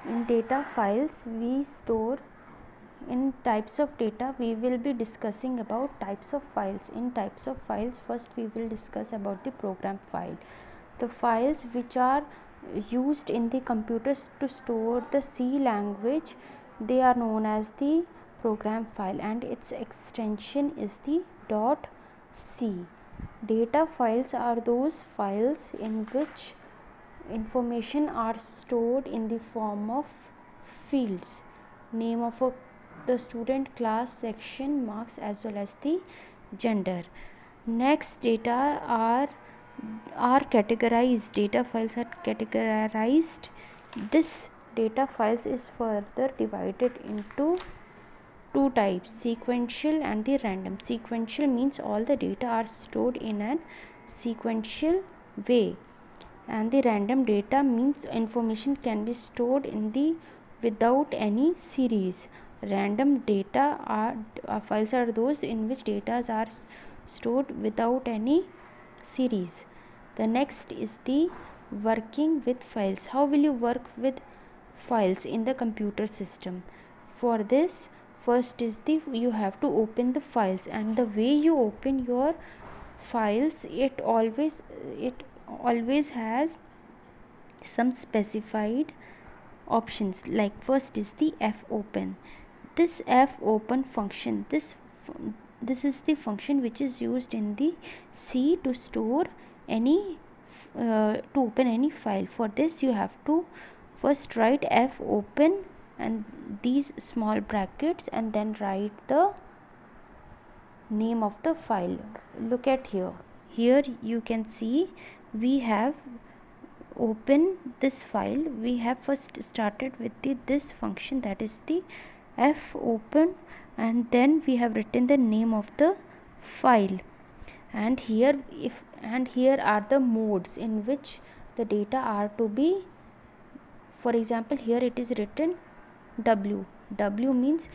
In data files we store, in types of data we will be discussing about types of files. In types of files, first we will discuss about the program file. The files which are used in the computers to store the C language, they are known as the program file, and its extension is the .c. Data files are those files in which information are stored in the form of fields, name of the student, class, section, marks, as well as the gender. Next, data are categorized. Data files are categorized. This data files is further divided into two types, sequential and the random. Sequential means all the data are stored in a sequential way, and the random data means information can be stored in the without any series. Random data files are those in which data are stored without any series. The next is the working with files. How will you work with files in the computer system? For this, first is you have to open the files, and the way you open your files, it always has some specified options. Like, first is the fopen. This fopen function, this is the function which is used in the C to store any to open any file. For this you have to first write fopen and these small brackets, and then write the name of the file. Look at here. Here you can see we have open this file. We have first started with this function, that is the fopen, and then we have written the name of the file. And here are the modes in which the data are to be. For example, here it is written W means